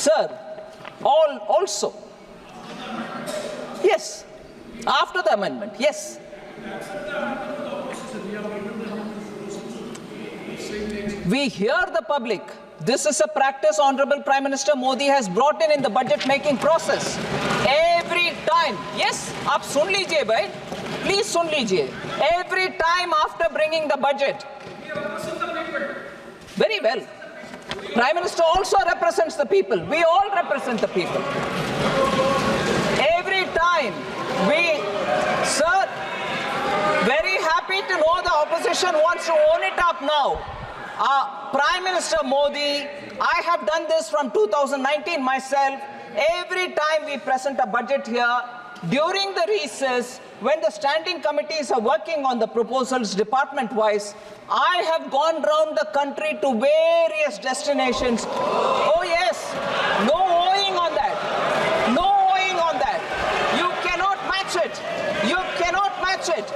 Sir, also, yes, after the amendment, yes. We hear the public. This is a practice Honorable Prime Minister Modi has brought in the budget making process. Every time, yes, आप सुन लीजिए भाई, please सुन लीजिए. Every time after bringing the budget, very well. Prime Minister also represents the people. We all represent the people. Every time sir, very happy to know the opposition wants to own it up now. Prime Minister Modi, I have done this from 2019 myself. Every time we present a budget here, during the recess, when the standing committees are working on the proposals department-wise, I have gone round the country to various destinations. Oh yes, no owing on that. No owing on that. You cannot match it. You cannot match it.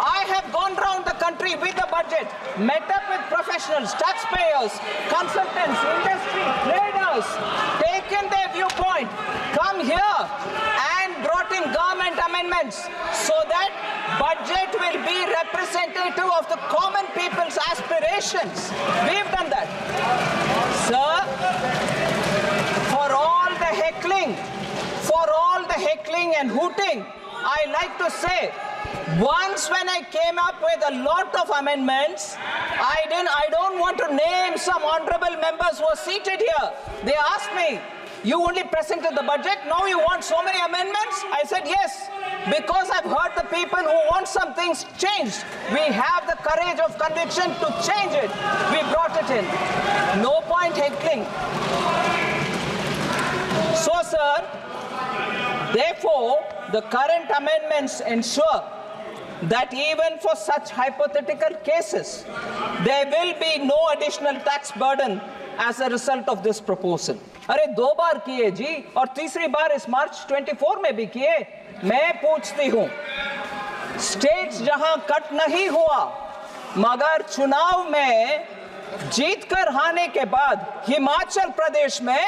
I have gone round the country with the budget, met up with professionals, taxpayers, consultants, industry, traders, taken their viewpoint, come here and brought in government amendments so that budget will be representative of the common people's aspirations. We've done that. Sir, for all the heckling and hooting, I like to say, once when I came up with a lot of amendments, I don't want to name some honorable members who are seated here. They asked me, you only presented the budget, now you want so many amendments? I said yes, because I've heard the people who want some things changed. We have the courage of conviction to change it. We brought it in. No point heckling. So, sir, therefore, the current amendments ensure that even for such hypothetical cases, there will be no additional tax burden as a result of this proposal. अरे 2 बार किए जी और तीसरी बार इस मार्च 24 में भी किए. मैं पूछती हूँ, स्टेट्स जहां कट नहीं हुआ मगर चुनाव में जीतकर आने के बाद हिमाचल प्रदेश में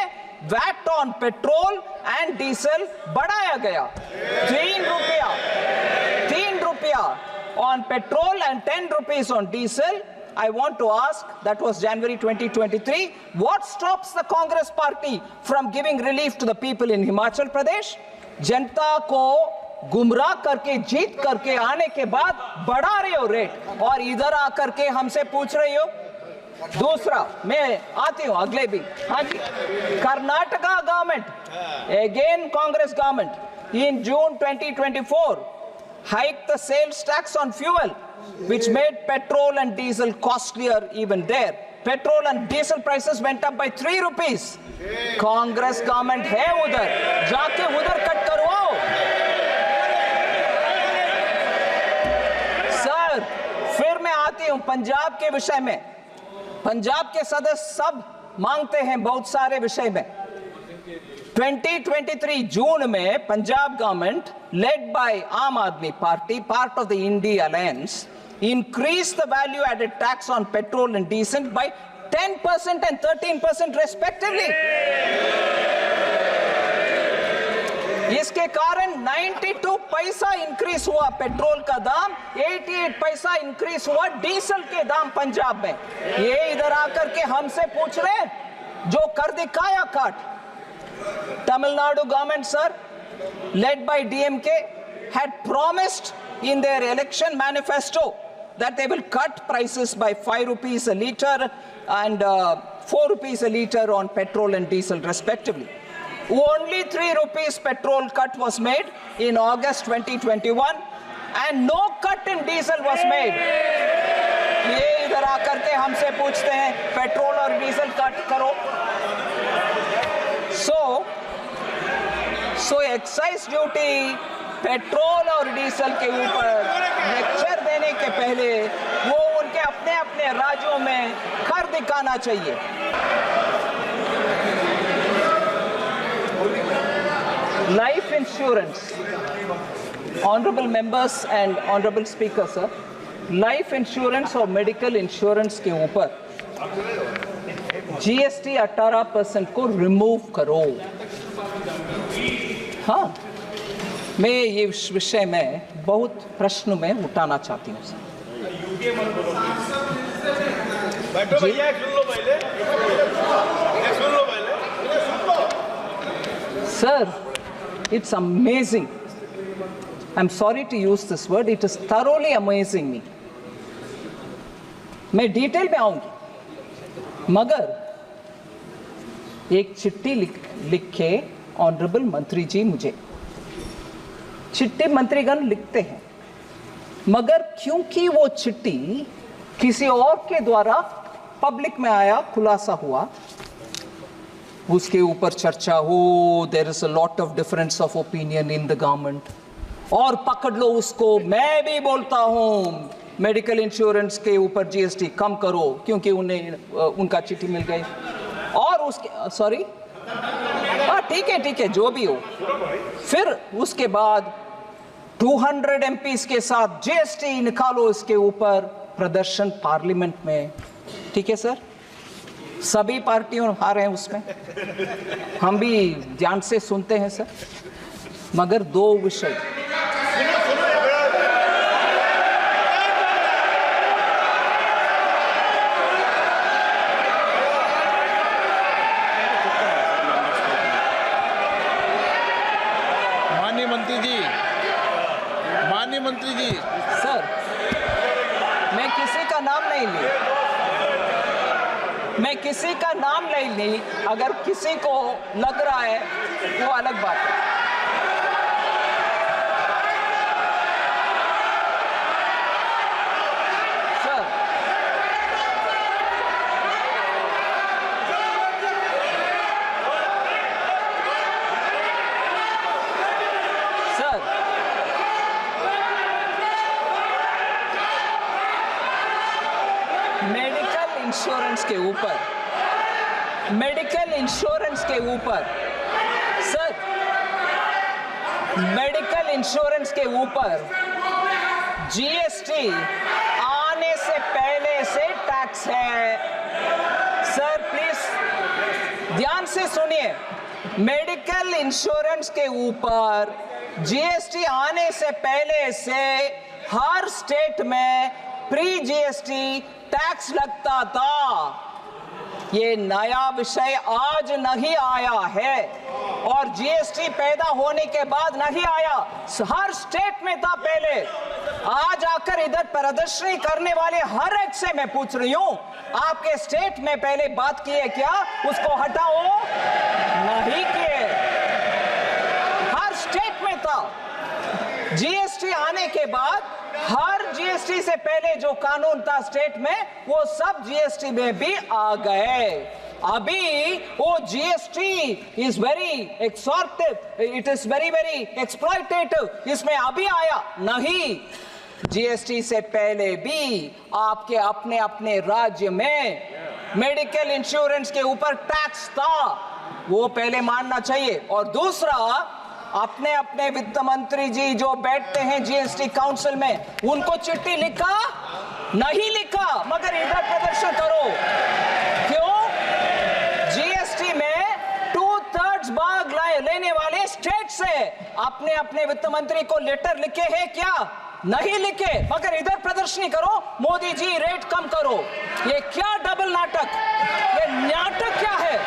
VAT on petrol and diesel बढ़ाया गया. 3 रुपया on petrol and 10 rupees on diesel. I want to ask, that was January 2023, what stops the Congress party from giving relief to the people in Himachal Pradesh? जनता को गुमराह करके जीत करके आने के बाद बढ़ा रहे हो रेट और इधर आकर के हमसे पूछ रही हो. दूसरा, मैं आती हूं अगले भी. हाँ जी, Karnataka government, again Congress government, in June 2024 hiked the sales tax on fuel, which made petrol and diesel costlier even there. Petrol and diesel prices went up by 3 rupees. Congress government है उधर, जाके उधर कट करवाओ. सर, फिर मैं आती हूं पंजाब के विषय में. पंजाब के सदस्य सब मांगते हैं बहुत सारे विषय में. 2023 जून में Punjab government led by Aam Aadmi Party, part of the India Alliance, increased the value added tax on petrol and diesel by 10% and 13% respectively. इसके कारण 92 पैसा इंक्रीज हुआ पेट्रोल का दाम, 88 पैसा इंक्रीज हुआ डीजल के दाम पंजाब में. ये इधर आकर के हमसे पूछ रहे जो कर दिखाया काट. Tamil Nadu government, sir, led by DMK, had promised in their election manifesto that they will cut prices by 5 rupees a litre and 4 rupees a litre on petrol and diesel respectively. Only 3 rupees petrol cut was made in August 2021 and no cut in diesel was made. ये इधर आकर के हमसे पूछते हैं petrol और diesel cut करो. So excise duty petrol और डीजल के ऊपर लेक्चर देने के पहले वो उनके अपने अपने राज्यों में कर दिखाना चाहिए. Life insurance, honorable members and honorable speaker sir, life insurance और मेडिकल इंश्योरेंस के ऊपर जीएसटी 18% को रिमूव करो। हाँ, मैं ये विषय में बहुत प्रश्न में उठाना चाहती हूँ सर। बैठो भैया, सुन लो पहले। Sir, it's amazing. I'm sorry to use this word. It is thoroughly amazing me. मैं डिटेल में आऊंगी, मगर एक चिट्ठी लिखे ऑनरेबल मंत्री जी, मुझे चिट्ठी मंत्रीगण लिखते हैं, मगर क्योंकि वो चिट्ठी किसी और के द्वारा पब्लिक में आया, खुलासा हुआ, उसके ऊपर चर्चा हो, there is a lot of difference of opinion in the government, और पकड़ लो उसको। मैं भी बोलता हूं मेडिकल इंश्योरेंस के ऊपर जीएसटी कम करो, क्योंकि उनका चिट्ठी मिल गई, और उसके सॉरी, हाँ ठीक है, जो भी हो। फिर उसके बाद 200 एमपीज के साथ जीएसटी निकालो इसके ऊपर, प्रदर्शन पार्लियामेंट में। ठीक है सर, सभी पार्टियों हारे हैं उसमें, हम भी ध्यान से सुनते हैं सर, मगर दो विषय माननीय मंत्री जी सर, मैं किसी का नाम नहीं ली, अगर किसी को लग रहा है वो अलग बात है। सर, मेडिकल इंश्योरेंस के ऊपर जीएसटी आने से पहले से टैक्स है। सर प्लीज ध्यान से सुनिए, मेडिकल इंश्योरेंस के ऊपर जीएसटी आने से पहले से हर स्टेट में प्री जीएसटी टैक्स लगता था। ये नया विषय आज नहीं आया है, और जीएसटी पैदा होने के बाद नहीं आया, हर स्टेट में था पहले। आज आकर इधर प्रदर्शनी करने वाले हर एक से मैं पूछ रही हूं, आपके स्टेट में पहले बात की है क्या? उसको हटाओ, नहीं किए, हर स्टेट में था। जीएसटी आने के बाद हर जीएसटी से पहले जो कानून था स्टेट में, वो सब जीएसटी में भी आ गए। अभी वो GST is very extortive, it is very very exploitative, इसमें अभी आया नहीं। जीएसटी से पहले भी आपके अपने अपने राज्य में मेडिकल इंश्योरेंस के ऊपर टैक्स था, वो पहले मानना चाहिए। और दूसरा, अपने अपने वित्त मंत्री जी जो बैठते हैं जीएसटी काउंसिल में, उनको चिट्ठी लिखा नहीं लिखा, मगर इधर प्रदर्शन करो। क्यों? जीएसटी में 2/3 भाग लेने वाले स्टेट से अपने अपने वित्त मंत्री को लेटर लिखे हैं क्या? नहीं लिखे, मगर इधर प्रदर्शनी करो, मोदी जी रेट कम करो। ये क्या डबल नाटक, ये नाटक क्या है?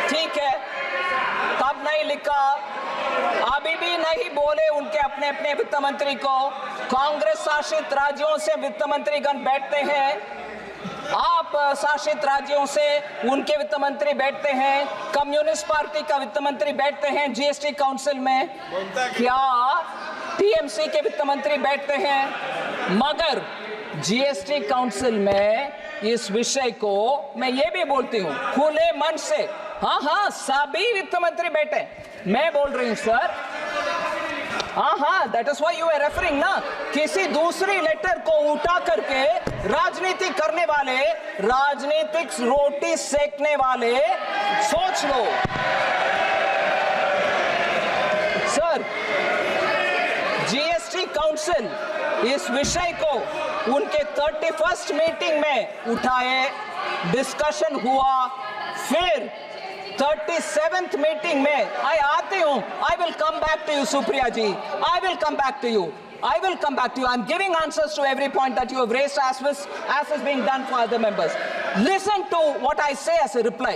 ठीक है, तब नहीं लिखा, अभी भी नहीं बोले उनके अपने अपने वित्त मंत्री को। कांग्रेस शासित राज्यों से वित्त मंत्रीगण बैठते हैं, आप शासित राज्यों से उनके वित्त मंत्री बैठते हैं, कम्युनिस्ट पार्टी का वित्त मंत्री बैठते हैं जीएसटी काउंसिल में, क्या टीएमसी के वित्त मंत्री बैठते हैं? मगर जीएसटी काउंसिल में इस विषय को मैं ये भी बोलती हूँ खुले मन से, हाँ सभी वित्त मंत्री बैठे, मैं बोल रही हूँ सर, हाँ that is why you are referring ना, किसी दूसरी लेटर को उठा करके राजनीति करने वाले, राजनीतिक रोटी सेकने वाले, सोच लो सर। जी काउंसिल इस विषय को उनके 31st मीटिंग में उठाए, डिस्कशन हुआ, फिर 37th मीटिंग में आई आती हूं. I will come back to you Supriya ji. I will come back to you. I will come back to you. I'm giving answers to every point that you have raised as is being done for other members. Listen to what I say as a reply.